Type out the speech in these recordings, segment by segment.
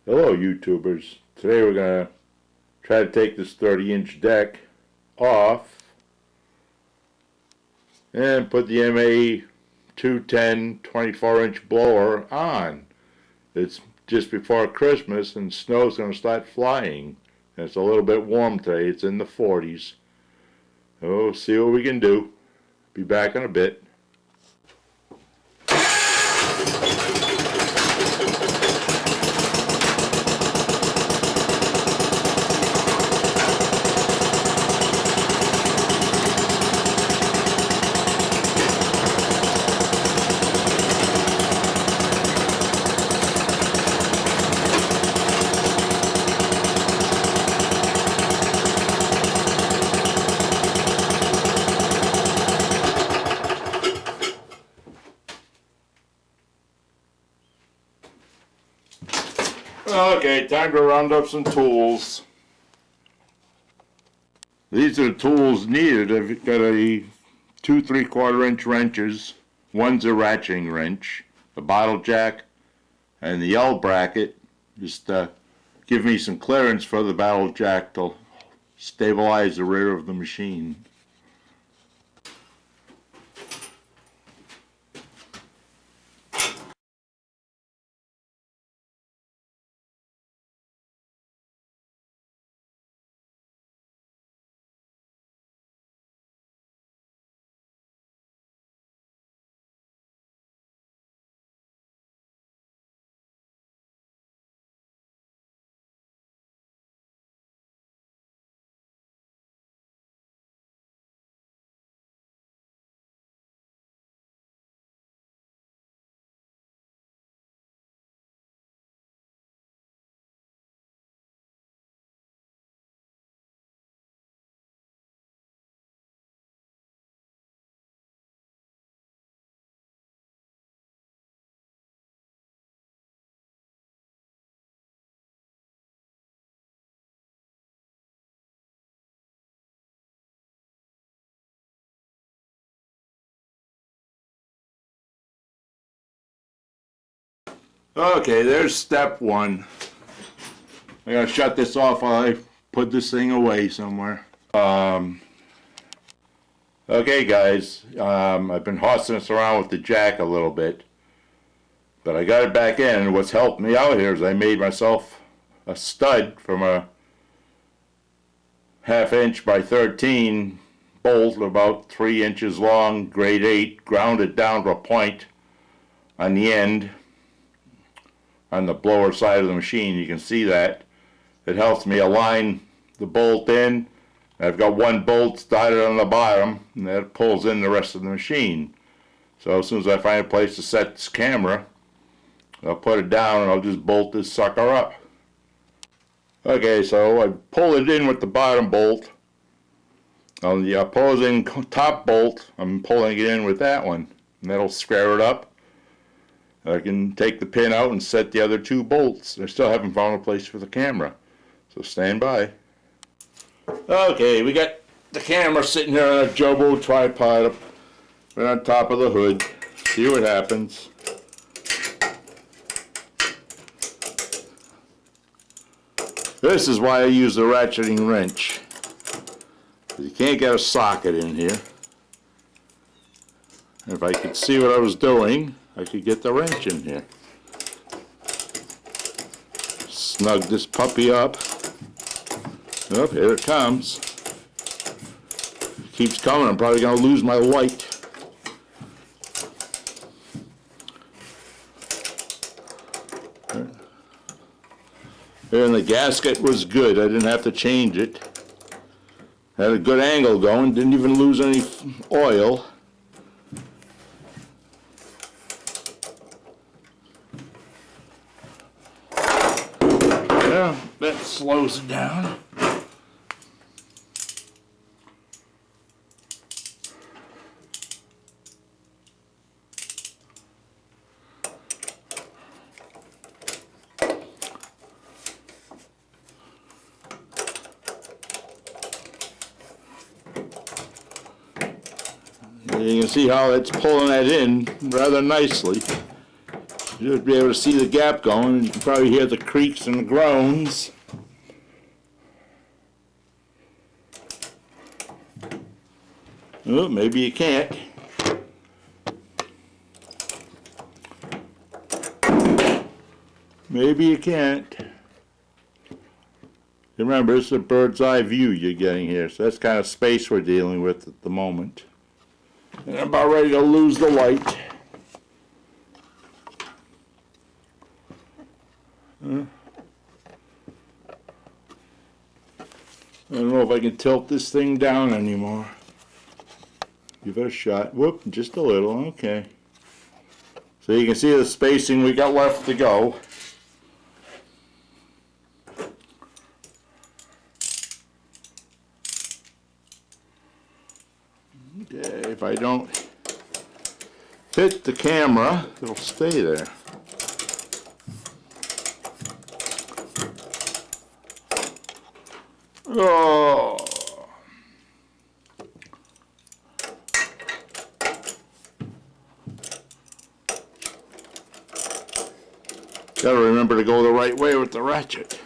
Hello YouTubers. Today we're going to try to take this 30-inch deck off and put the MA210 24-inch blower on. It's just before Christmas and snow's going to start flying. And it's a little bit warm today. It's in the 40s. So we'll see what we can do. Be back in a bit. Okay, time to round up some tools. These are the tools needed. I've got a 2 3/4 inch wrenches. One's a ratcheting wrench, a bottle jack, and the L bracket. Just give me some clearance for the bottle jack to stabilize the rear of the machine. Okay, there's step one. I gotta shut this off while I put this thing away somewhere. Okay guys, I've been horsing this around with the jack a little bit, but I got it back in, and what's helped me out here is I made myself a stud from a 1/2 inch by 13 bolt about 3 inches long, grade 8, grounded down to a point on the end on the blower side of the machine. You can see that. It helps me align the bolt in. I've got one bolt started on the bottom, and that pulls in the rest of the machine. So as soon as I find a place to set this camera, I'll put it down and I'll just bolt this sucker up. Okay, so I pull it in with the bottom bolt. On the opposing top bolt, I'm pulling it in with that one, and that'll square it up. I can take the pin out and set the other 2 bolts. I still haven't found a place for the camera, so stand by. Okay, we got the camera sitting here on a jumbo tripod up right on top of the hood. See what happens. This is why I use the ratcheting wrench. You can't get a socket in here. If I could see what I was doing, I could get the wrench in here. Snug this puppy up. Oh, here it comes. It keeps coming. I'm probably going to lose my light. And the gasket was good. I didn't have to change it. Had a good angle going. Didn't even lose any oil. Yeah, that slows it down. You can see how it's pulling that in rather nicely. You'll be able to see the gap going, and you can probably hear the creaks and the groans. Oh, maybe you can't. Maybe you can't. Remember, this is a bird's eye view you're getting here, so that's kind of space we're dealing with at the moment. And I'm about ready to lose the light. I don't know if I can tilt this thing down anymore. Give it a shot. Whoop, just a little, okay. So you can see the spacing we got left to go. Okay, if I don't hit the camera, it'll stay there. Oh. Gotta remember to go the right way with the ratchet.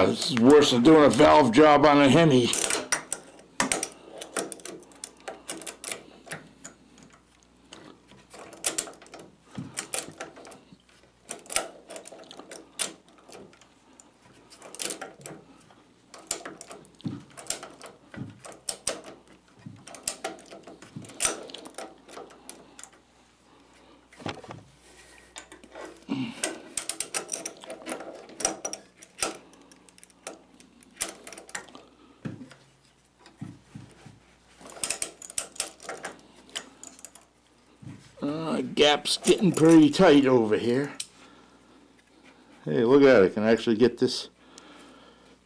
This is worse than doing a valve job on a Hemi. Gap's getting pretty tight over here. Hey, look at that. I can actually get this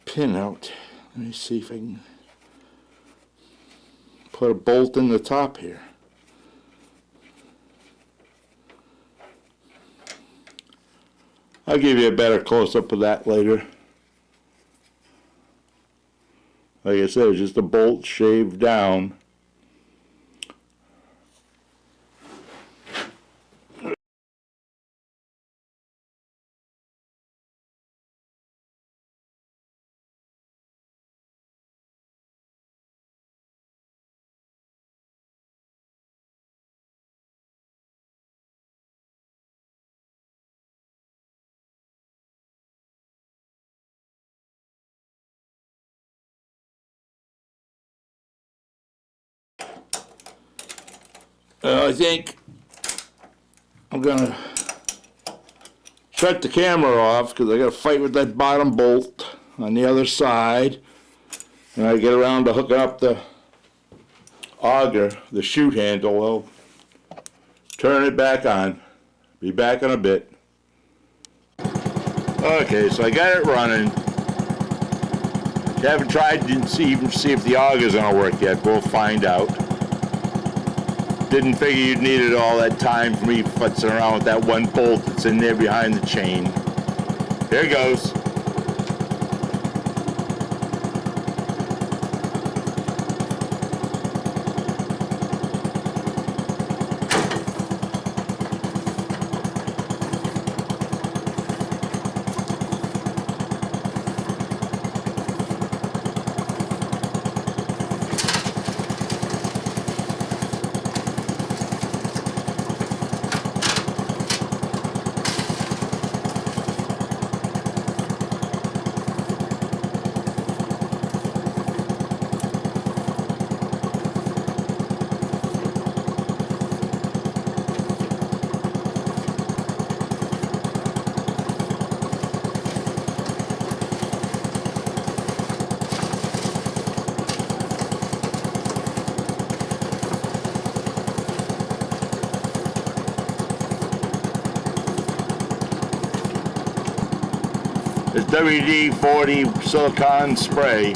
pin out. Let me see if I can put a bolt in the top here. I'll give you a better close-up of that later. Like I said, it's just a bolt shaved down. I think I'm gonna shut the camera off because I gotta fight with that bottom bolt on the other side. And I get around to hooking up the auger, the chute handle. I'll turn it back on. Be back in a bit. Okay, so I got it running. Haven't tried to even see if the auger's gonna work yet. We'll find out. Didn't figure you'd needed all that time for me futzing around with that one bolt that's in there behind the chain. Here goes. It's WD-40 silicone spray.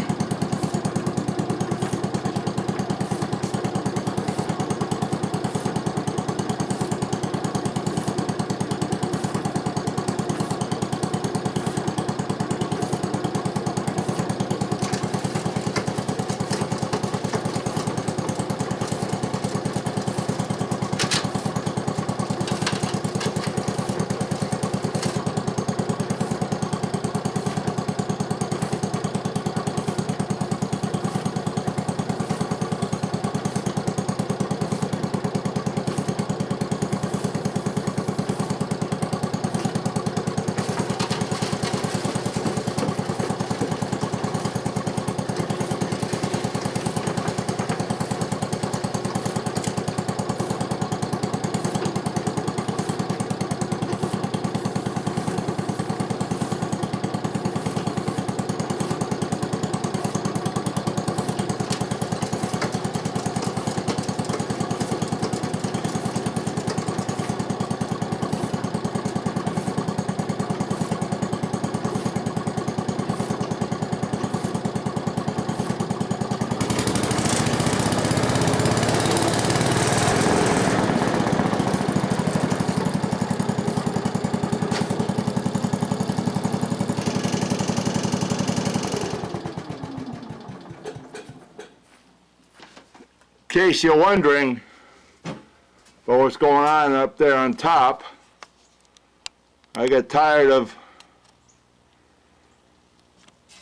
case you're wondering about what's going on up there on top, I got tired of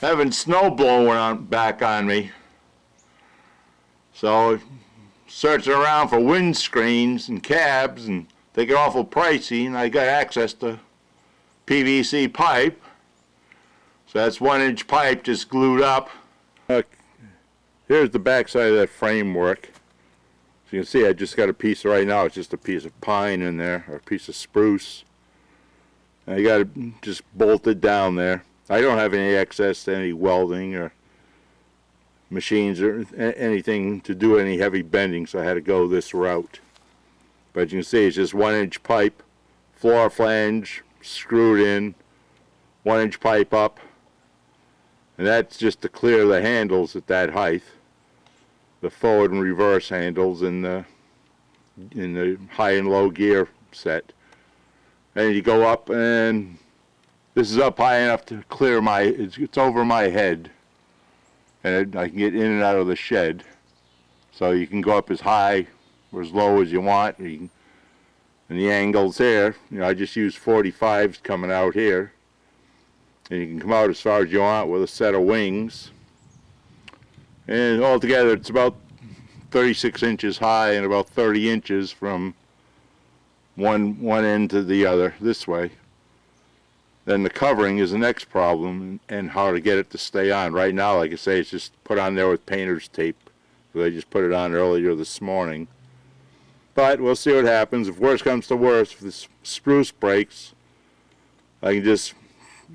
having snow blowing back on me. So searching around for windscreens and cabs, and they get awful pricey, and I got access to PVC pipe. So that's 1-inch pipe just glued up. Here's the back side of that framework. As you can see, I just got a piece right now. It's just a piece of pine in there, or a piece of spruce. And I got it just bolted down there. I don't have any access to any welding or machines or anything to do any heavy bending, so I had to go this route. But you can see it's just 1-inch pipe, floor flange screwed in, 1-inch pipe up, and that's just to clear the handles at that height, the forward and reverse handles in the high and low gear set. And you go up, and this is up high enough to clear it's over my head, and I can get in and out of the shed. So you can go up as high or as low as you want. And the angles here, I just use 45s coming out here. And you can come out as far as you want with a set of wings. And altogether it's about 36 inches high and about 30 inches from one end to the other this way. Then the covering is the next problem, and how to get it to stay on. Right now, like I say, it's just put on there with painter's tape. So they just put it on earlier this morning. But we'll see what happens. If worse comes to worse, if this spruce breaks, I can just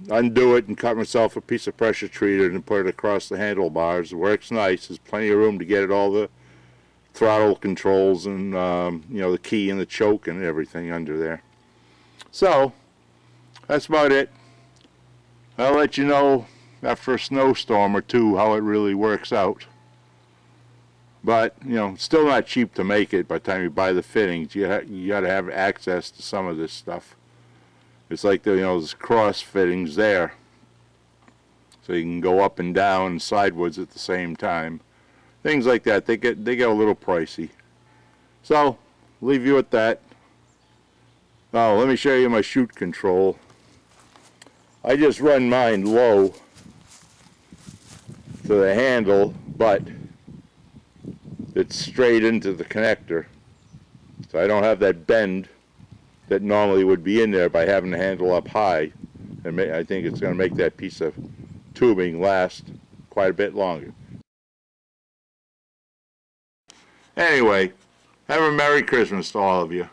undo it and cut myself a piece of pressure treated and put it across the handlebars. It works nice. There's plenty of room to get it all the throttle controls and the key and the choke and everything under there. So that's about it. I'll let you know after a snowstorm or two how it really works out. But it's still not cheap to make it. By the time you buy the fittings, you got to have access to some of this stuff. It's like those cross fittings there, so you can go up and down sideways at the same time. Things like that, they get a little pricey. So leave you with that. Now let me show you my chute control. I just run mine low to the handle, but it's straight into the connector, so I don't have that bend that normally would be in there by having the handle up high. And I think it's going to make that piece of tubing last quite a bit longer. Anyway, have a Merry Christmas to all of you.